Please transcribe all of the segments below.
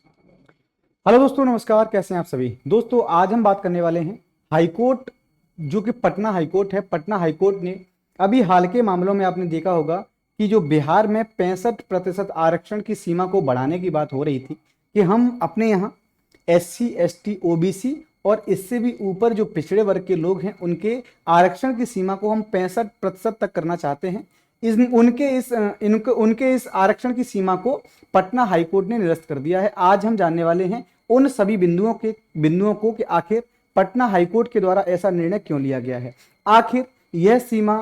Hello दोस्तों, नमस्कार। कैसे हैं आप सभी दोस्तों। आज हम बात करने वाले हैं हाईकोर्ट, जो कि पटना हाईकोर्ट है। पटना हाईकोर्ट ने अभी हाल के मामलों में आपने देखा होगा कि जो बिहार में 65% आरक्षण की सीमा को बढ़ाने की बात हो रही थी कि हम अपने यहाँ SC ST OBC और इससे भी ऊपर जो पिछड़े वर्ग के लोग हैं उनके आरक्षण की सीमा को हम 65% तक करना चाहते हैं। उनके इस आरक्षण की सीमा को पटना हाईकोर्ट ने निरस्त कर दिया है। आज हम जानने वाले हैं उन सभी बिंदुओं को कि आखिर पटना हाईकोर्ट के द्वारा ऐसा निर्णय क्यों लिया गया है। आखिर यह सीमा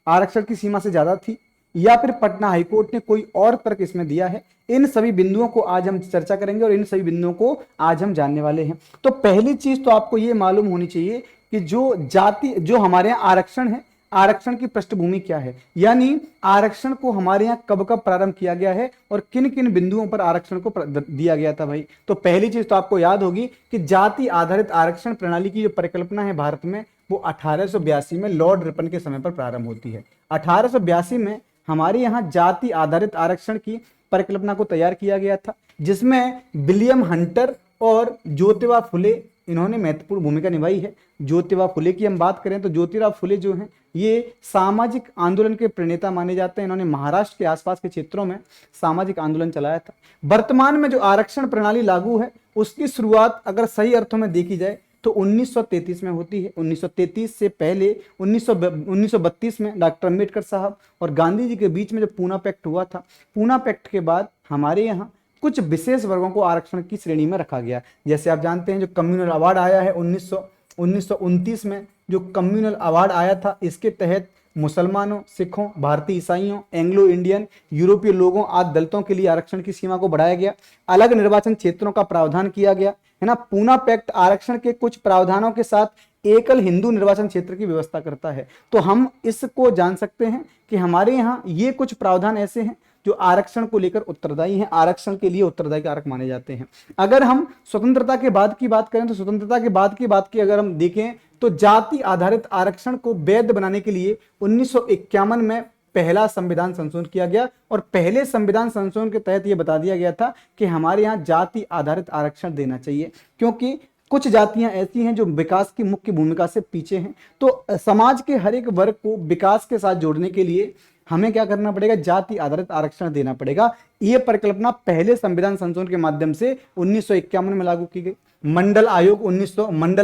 आरक्षण की सीमा से ज्यादा थी या फिर पटना हाईकोर्ट ने कोई और तर्क इसमें दिया है। इन सभी बिंदुओं को आज हम चर्चा करेंगे और इन सभी बिंदुओं को आज हम जानने वाले हैं। तो पहली चीज तो आपको यह मालूम होनी चाहिए कि जो हमारे यहाँ आरक्षण है, आरक्षण की पृष्ठभूमि क्या है, यानी आरक्षण को हमारे यहाँ कब कब प्रारंभ किया गया है और किन किन बिंदुओं पर आरक्षण को दिया गया था भाई। तो पहली चीज तो आपको याद होगी कि जाति आधारित आरक्षण प्रणाली की जो परिकल्पना है भारत में, वो 1882 में लॉर्ड रिपन के समय पर प्रारंभ होती है। 1882 में हमारे यहाँ जाति आधारित आरक्षण की परिकल्पना को तैयार किया गया था, जिसमें विलियम हंटर और ज्योतिबा फुले इन्होंने महत्वपूर्ण भूमिका निभाई है। ज्योतिबा फुले की हम बात करें तो ज्योतिबा फुले जो हैं ये सामाजिक आंदोलन के प्रणेता माने जाते हैं। इन्होंने महाराष्ट्र के आसपास के क्षेत्रों में सामाजिक आंदोलन चलाया था। वर्तमान में जो आरक्षण प्रणाली लागू है उसकी शुरुआत अगर सही अर्थों में देखी जाए तो 1933 में होती है। 1933 से पहले 1932 में डॉक्टर अम्बेडकर साहब और गांधी जी के बीच में जो पूना पैक्ट हुआ था, पूना पैक्ट के बाद हमारे यहाँ कुछ विशेष वर्गों को आरक्षण की श्रेणी में रखा गया। जैसे आप जानते हैं जो कम्युनल अवार्ड आया है 1929 में, जो कम्युनल अवार्ड आया था, इसके तहत मुसलमानों, सिखों, भारतीय ईसाइयों, एंग्लो इंडियन, यूरोपीय लोगों आदि दलितों के लिए आरक्षण की सीमा को बढ़ाया गया। अलग निर्वाचन क्षेत्रों का प्रावधान किया गया है ना। पूना पैक्ट आरक्षण के कुछ प्रावधानों के साथ एकल हिंदू निर्वाचन क्षेत्र की व्यवस्था करता है। तो हम इसको जान सकते हैं कि हमारे यहाँ ये कुछ प्रावधान ऐसे हैं जो आरक्षण को लेकर उत्तरदायी हैं, आरक्षण के लिए उत्तरदायी कारक माने जाते हैं। अगर हम स्वतंत्रता के बाद की बात करें तो स्वतंत्रता के बाद की अगर हम देखें तो जाति आधारित आरक्षण को वैध बनाने के लिए 1951 में पहला संविधान संशोधन किया गया और पहले संविधान संशोधन के तहत यह बता दिया गया था कि हमारे यहाँ जाति आधारित आरक्षण देना चाहिए, क्योंकि कुछ जातियां ऐसी हैं जो विकास की मुख्य भूमिका से पीछे हैं। तो समाज के हर एक वर्ग को विकास के साथ जोड़ने के लिए हमें क्या करना पड़ेगा, जाति आधारित आरक्षण देना पड़ेगा। यह परिकल्पना पहले संविधान संशोधन के माध्यम से 1951 में लागू की गई। मंडल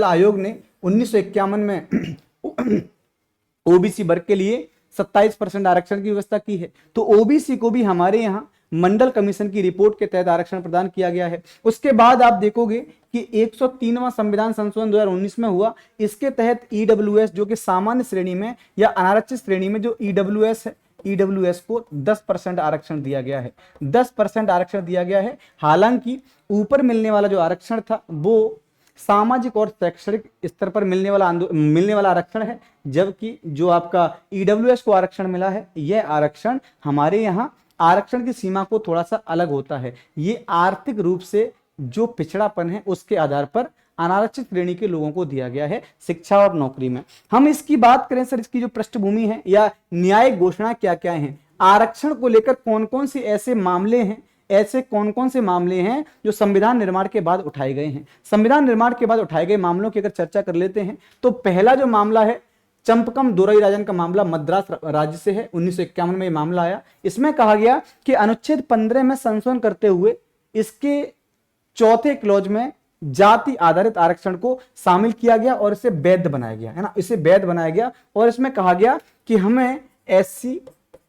आयोग ने 1951 में ओबीसी वर्ग के लिए 27% आरक्षण की व्यवस्था की है। तो ओबीसी को भी हमारे यहाँ मंडल कमीशन की रिपोर्ट के तहत आरक्षण प्रदान किया गया है। उसके बाद आप देखोगे कि 103वां संविधान संशोधन 2019 में हुआ। इसके तहत ईडब्ल्यूएस जो कि सामान्य श्रेणी में या अनारक्षित श्रेणी में जो ईडब्ल्यूएस है, ईडब्ल्यूएस को 10% आरक्षण दिया गया है। 10% आरक्षण दिया गया है। हालांकि ऊपर मिलने वाला जो आरक्षण था वो सामाजिक और शैक्षणिक स्तर पर मिलने वाला आरक्षण है, जबकि जो आपका ईडब्ल्यूएस को आरक्षण मिला है, यह आरक्षण हमारे यहाँ आरक्षण की सीमा को थोड़ा सा अलग होता है। ये आर्थिक रूप से जो पिछड़ापन है उसके आधार पर अनारक्षित श्रेणी के लोगों को दिया गया है शिक्षा और नौकरी में। हम इसकी बात करें सर, इसकी जो पृष्ठभूमि है या न्यायिक घोषणा क्या क्या है, आरक्षण को लेकर कौन कौन से ऐसे मामले हैं जो संविधान निर्माण के बाद उठाए गए हैं। संविधान निर्माण के बाद उठाए गए मामलों की अगर चर्चा कर लेते हैं तो पहला जो मामला है चंपकम दोरईराजन का मामला मद्रास राज्य से है। 1951 में यह मामला आया। इसमें कहा गया कि अनुच्छेद 15 में संशोधन करते हुए इसके चौथे क्लॉज में जाति आधारित आरक्षण को शामिल किया गया और इसे वैध बनाया गया, है ना। इसे वैध बनाया गया और इसमें कहा गया कि हमें SC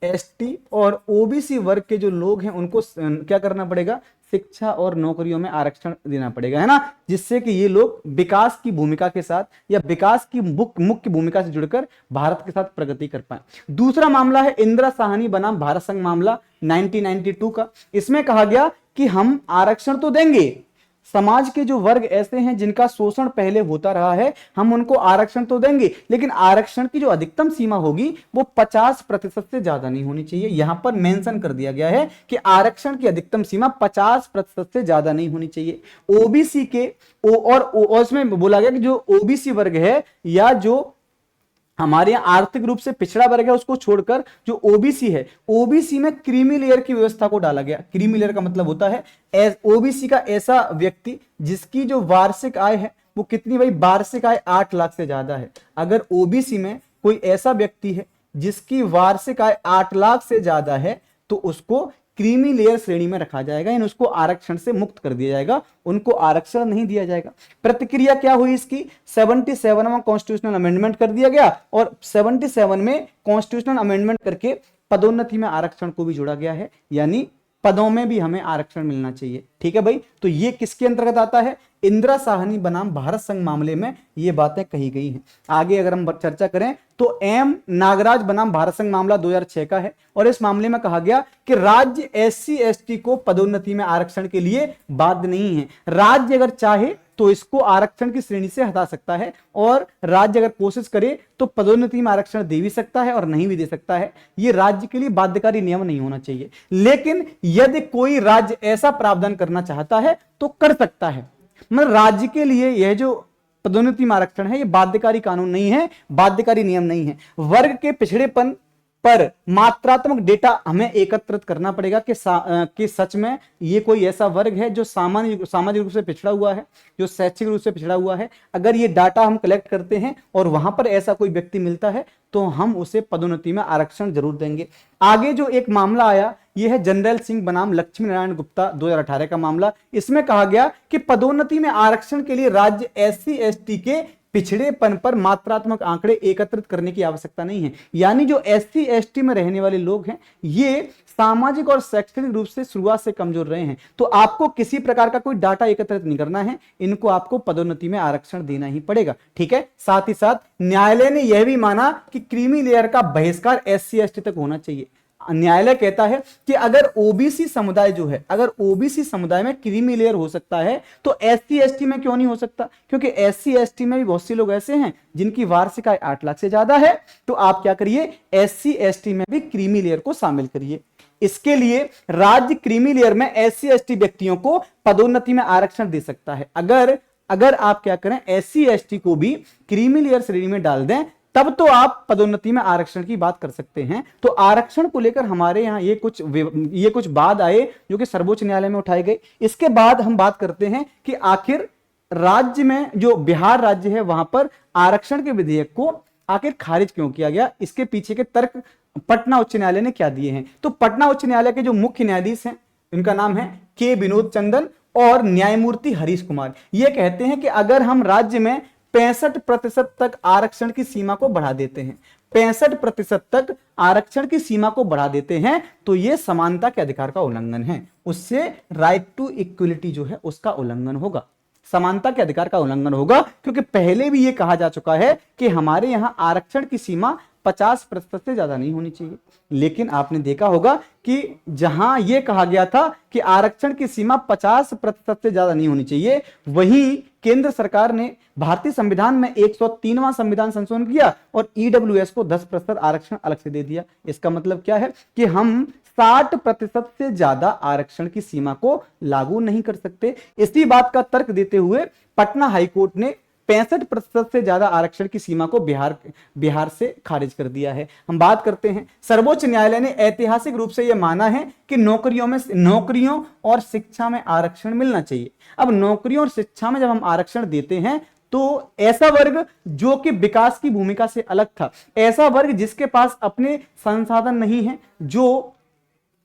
ST और OBC वर्ग के जो लोग हैं उनको क्या करना पड़ेगा, शिक्षा और नौकरियों में आरक्षण देना पड़ेगा, है ना, जिससे कि ये लोग विकास की भूमिका के साथ या विकास की मुख्य भूमिका से जुड़कर भारत के साथ प्रगति कर पाए। दूसरा मामला है इंदिरा साहनी बनाम भारत संघ मामला 1992 का। इसमें कहा गया कि हम आरक्षण तो देंगे, समाज के जो वर्ग ऐसे हैं जिनका शोषण पहले होता रहा है, हम उनको आरक्षण तो देंगे, लेकिन आरक्षण की जो अधिकतम सीमा होगी वो 50% से ज्यादा नहीं होनी चाहिए। यहां पर मेंशन कर दिया गया है कि आरक्षण की अधिकतम सीमा 50% से ज्यादा नहीं होनी चाहिए। ओबीसी के और उसमें बोला गया कि जो ओबीसी वर्ग है या जो हमारे यहाँ आर्थिक रूप से पिछड़ा वर्ग है उसको छोड़कर जो ओबीसी है, ओबीसी में क्रीमी लेयर की व्यवस्था को डाला गया। क्रीमी लेयर का मतलब होता है ओबीसी का ऐसा व्यक्ति जिसकी जो वार्षिक आय है वो कितनी भाई, वार्षिक आय 8 लाख से ज्यादा है। अगर ओबीसी में कोई ऐसा व्यक्ति है जिसकी वार्षिक आय 8 लाख से ज्यादा है तो उसको क्रीमी लेयर श्रेणी में रखा जाएगा, यानी उसको आरक्षण से मुक्त कर दिया जाएगा, उनको आरक्षण नहीं दिया जाएगा। प्रतिक्रिया क्या हुई इसकी, 77वां कॉन्स्टिट्यूशनल अमेंडमेंट कर दिया गया और 77 में कॉन्स्टिट्यूशनल अमेंडमेंट करके पदोन्नति में आरक्षण को भी जोड़ा गया है, यानी पदों में भी हमें आरक्षण मिलना चाहिए। ठीक है भाई, तो ये किसके अंतर्गत आता है, इंदिरा साहनी बनाम भारत संघ मामले में ये बातें कही गई हैं। आगे अगर हम चर्चा करें तो एम नागराज बनाम भारत संघ मामला 2006 का है और इस मामले में कहा गया कि राज्य एससी एसटी को पदोन्नति में आरक्षण के लिए बाध्य नहीं है। राज्य अगर चाहे तो इसको आरक्षण की श्रेणी से हटा सकता है और राज्य अगर कोशिश करे तो पदोन्नति में आरक्षण दे भी सकता है और नहीं भी दे सकता है। ये राज्य के लिए बाध्यकारी नियम नहीं होना चाहिए, लेकिन यदि कोई राज्य ऐसा प्रावधान करना चाहता है तो कर सकता है। मतलब राज्य के लिए यह जो पदोन्नति में आरक्षण है ये बाध्यकारी कानून नहीं है, बाध्यकारी नियम नहीं है। वर्ग के पिछड़ेपन पर मात्रात्मक डेटा हमें एकत्रित करना पड़ेगा कि सच में ये कोई ऐसा वर्ग है जो सामाजिक रूप से पिछड़ा हुआ है, जो शैक्षिक रूप से पिछड़ा हुआ है। अगर ये डाटा हम कलेक्ट करते हैं और वहां पर ऐसा कोई व्यक्ति मिलता है तो हम उसे पदोन्नति में आरक्षण जरूर देंगे। आगे जो एक मामला आया यह है जनरल सिंह बनाम लक्ष्मी नारायण गुप्ता 2018 का मामला। इसमें कहा गया कि पदोन्नति में आरक्षण के लिए राज्य एससी एसटी के पिछड़ेपन पर मात्रात्मक आंकड़े एकत्रित करने की आवश्यकता नहीं है, यानी जो एससी एसटी में रहने वाले लोग हैं ये सामाजिक और शैक्षणिक रूप से शुरुआत से कमजोर रहे हैं, तो आपको किसी प्रकार का कोई डाटा एकत्रित नहीं करना है, इनको आपको पदोन्नति में आरक्षण देना ही पड़ेगा। ठीक है, साथ ही साथ न्यायालय ने यह भी माना कि क्रीमी लेयर का बहिष्कार एससी एसटी तक होना चाहिए। न्यायालय कहता है कि अगर ओबीसी समुदाय जो है, अगर ओबीसी समुदाय में क्रीमी लेयर हो सकता है तो एससी एसटी में क्यों नहीं हो सकता, क्योंकि एससी एसटी में भी बहुत से लोग ऐसे हैं जिनकी वार्षिक आय 8 लाख से ज्यादा है। तो आप क्या करिए, एससी एसटी में भी क्रीमी लेयर को शामिल करिए। इसके लिए राज्य क्रीमी लेयर में एससी एसटी व्यक्तियों को पदोन्नति में आरक्षण दे सकता है। अगर आप क्या करें, एससी एसटी को भी क्रीमी लेयर श्रेणी में डाल दें तब तो आप पदोन्नति में आरक्षण की बात कर सकते हैं। तो आरक्षण को लेकर हमारे यहाँ ये कुछ वाद आए जो कि सर्वोच्च न्यायालय में उठाए गए। इसके बाद हम बात करते हैं कि आखिर राज्य में जो बिहार राज्य है वहां पर आरक्षण के विधेयक को आखिर खारिज क्यों किया गया, इसके पीछे के तर्क पटना उच्च न्यायालय ने क्या दिए हैं। तो पटना उच्च न्यायालय के जो मुख्य न्यायाधीश हैं इनका नाम है के विनोद चंदन और न्यायमूर्ति हरीश कुमार। ये कहते हैं कि अगर हम राज्य में 65% तक आरक्षण की सीमा को बढ़ा देते हैं, 65% तक आरक्षण की सीमा को बढ़ा देते हैं तो यह समानता के अधिकार का उल्लंघन है, उससे राइट टू इक्वलिटी जो है उसका उल्लंघन होगा, समानता के अधिकार का उल्लंघन होगा। क्योंकि पहले भी यह कहा जा चुका है कि हमारे यहां आरक्षण की सीमा 50% से ज्यादा नहीं होनी चाहिए, लेकिन आपने देखा होगा कि जहां यह कहा गया था कि आरक्षण की सीमा 50% से ज्यादा नहीं होनी चाहिए, वहीं केंद्र सरकार ने भारतीय संविधान में 103वां संविधान संशोधन किया और ईडब्ल्यूएस को 10% आरक्षण अलग से दे दिया। इसका मतलब क्या है कि हम 60% से ज्यादा आरक्षण की सीमा को लागू नहीं कर सकते। इसी बात का तर्क देते हुए पटना हाईकोर्ट ने 65% से ज्यादा आरक्षण की सीमा को बिहार से खारिज कर दिया है। हम बात करते हैं, सर्वोच्च न्यायालय ने ऐतिहासिक रूप से यह माना है कि नौकरियों और शिक्षा में आरक्षण मिलना चाहिए। अब नौकरियों और शिक्षा में जब हम आरक्षण देते हैं तो ऐसा वर्ग जो कि विकास की भूमिका से अलग था, ऐसा वर्ग जिसके पास अपने संसाधन नहीं है,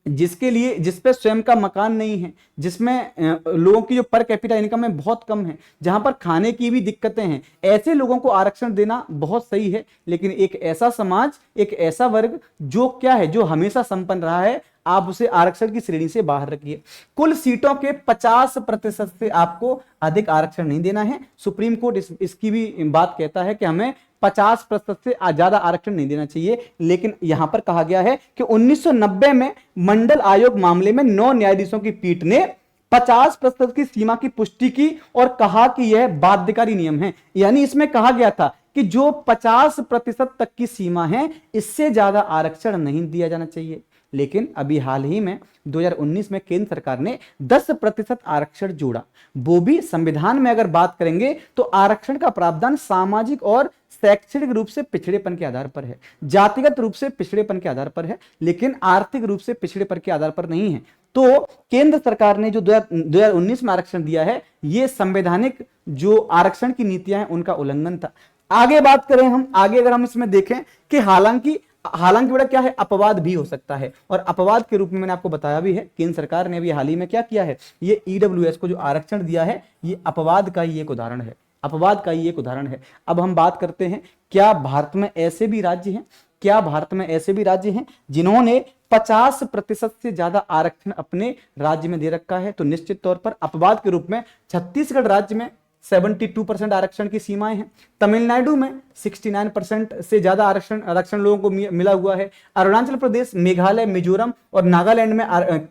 जिस पे स्वयं का मकान नहीं है, जिसमें लोगों की जो पर कैपिटा इनकम है बहुत कम है, जहां पर खाने की भी दिक्कतें हैं, ऐसे लोगों को आरक्षण देना बहुत सही है। लेकिन एक ऐसा समाज, एक ऐसा वर्ग जो क्या है, जो हमेशा संपन्न रहा है, आप उसे आरक्षण की श्रेणी से बाहर रखिए। कुल सीटों के 50% से आपको अधिक आरक्षण नहीं देना है। सुप्रीम कोर्ट इसकी भी बात कहता है कि हमें 50% से ज्यादा आरक्षण नहीं देना चाहिए। लेकिन यहां पर कहा गया है कि 1990 में मंडल आयोग मामले में 9 न्यायाधीशों की पीठ ने 50% की सीमा की पुष्टि की और कहा कि यह बाध्यकारी नियम है। यानी इसमें कहा गया था कि जो 50% तक की सीमा है इससे ज्यादा आरक्षण नहीं दिया जाना चाहिए। लेकिन अभी हाल ही में 2019 में केंद्र सरकार ने 10% आरक्षण जोड़ा, वो भी संविधान में। अगर बात करेंगे तो आरक्षण का प्रावधान सामाजिक और शैक्षणिक रूप से पिछड़ेपन के आधार पर है, जातिगत रूप से पिछड़ेपन के आधार पर है, लेकिन आर्थिक रूप से पिछड़ेपन के आधार पर नहीं है। तो केंद्र सरकार ने जो 2019 में आरक्षण दिया है, ये संवैधानिक जो आरक्षण की नीतियां हैं उनका उल्लंघन था। आगे बात करें हम, आगे अगर हम इसमें देखें कि हालांकि बेटा क्या है, अपवाद भी हो सकता है, और अपवाद के रूप में मैंने आपको बताया भी है, केंद्र सरकार ने भी हाल ही में क्या किया है, ये ईडब्ल्यूएस को जो आरक्षण दिया है, ये अपवाद का ही एक उदाहरण है, अपवाद का ही एक उदाहरण है। अब हम बात करते हैं, क्या भारत में ऐसे भी राज्य हैं, क्या भारत में ऐसे भी राज्य हैं जिन्होंने 50% से ज्यादा आरक्षण अपने राज्य में दे रखा है? तो निश्चित तौर पर अपवाद के रूप में छत्तीसगढ़ राज्य में 72% आरक्षण की सीमाएं हैं, तमिलनाडु में 69% से ज्यादा आरक्षण लोगों को मिला हुआ है, अरुणाचल प्रदेश, मेघालय, मिजोरम और नागालैंड में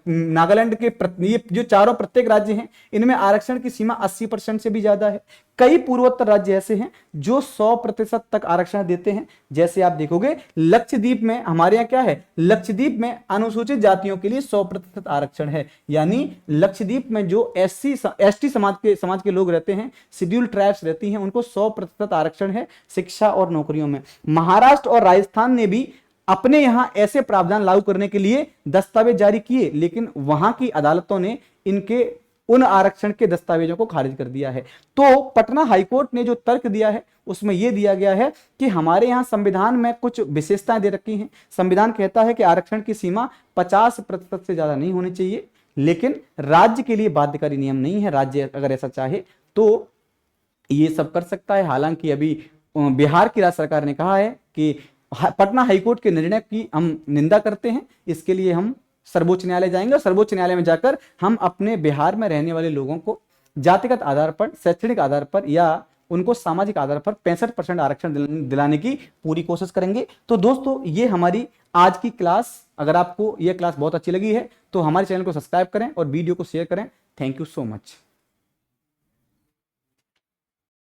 नागालैंड के ये जो चारों प्रत्येक राज्य हैं, इनमें आरक्षण की सीमा 80% से भी ज्यादा है। कई पूर्वोत्तर राज्य ऐसे हैं जो 100% तक आरक्षण देते हैं। जैसे आप देखोगे लक्षद्वीप में, हमारे यहाँ क्या है, लक्षद्वीप में अनुसूचित जातियों के लिए 100% आरक्षण है, यानी लक्षद्वीप में जो एसटी समाज के लोग रहते हैं, शेड्यूल्ड ट्राइब्स रहती हैं, उनको 100% आरक्षण है शिक्षा और नौकरियों में। महाराष्ट्र और राजस्थान ने भी अपने यहां ऐसे प्रावधान लागू करने के लिए दस्तावेज जारी किए, लेकिन वहां की अदालतों ने इनके उन आरक्षण के दस्तावेजों को खारिज कर दिया है। तो पटना हाईकोर्ट ने जो तर्क दिया है उसमें यह दिया गया है कि हमारे यहां संविधान में कुछ विशेषताएं दे रखी हैं। संविधान कहता है कि आरक्षण की सीमा 50% से ज्यादा नहीं होनी चाहिए, लेकिन राज्य के लिए बाध्यकारी नियम नहीं है। राज्य अगर ऐसा चाहे तो ये सब कर सकता है। हालांकि अभी बिहार की राज्य सरकार ने कहा है कि पटना हाईकोर्ट के निर्णय की हम निंदा करते हैं, इसके लिए हम सर्वोच्च न्यायालय जाएंगे और सर्वोच्च न्यायालय में जाकर हम अपने बिहार में रहने वाले लोगों को जातिगत आधार पर, शैक्षणिक आधार पर या उनको सामाजिक आधार पर 65% आरक्षण दिलाने की पूरी कोशिश करेंगे। तो दोस्तों, ये हमारी आज की क्लास, अगर आपको यह क्लास बहुत अच्छी लगी है तो हमारे चैनल को सब्सक्राइब करें और वीडियो को शेयर करें। Thank you so much.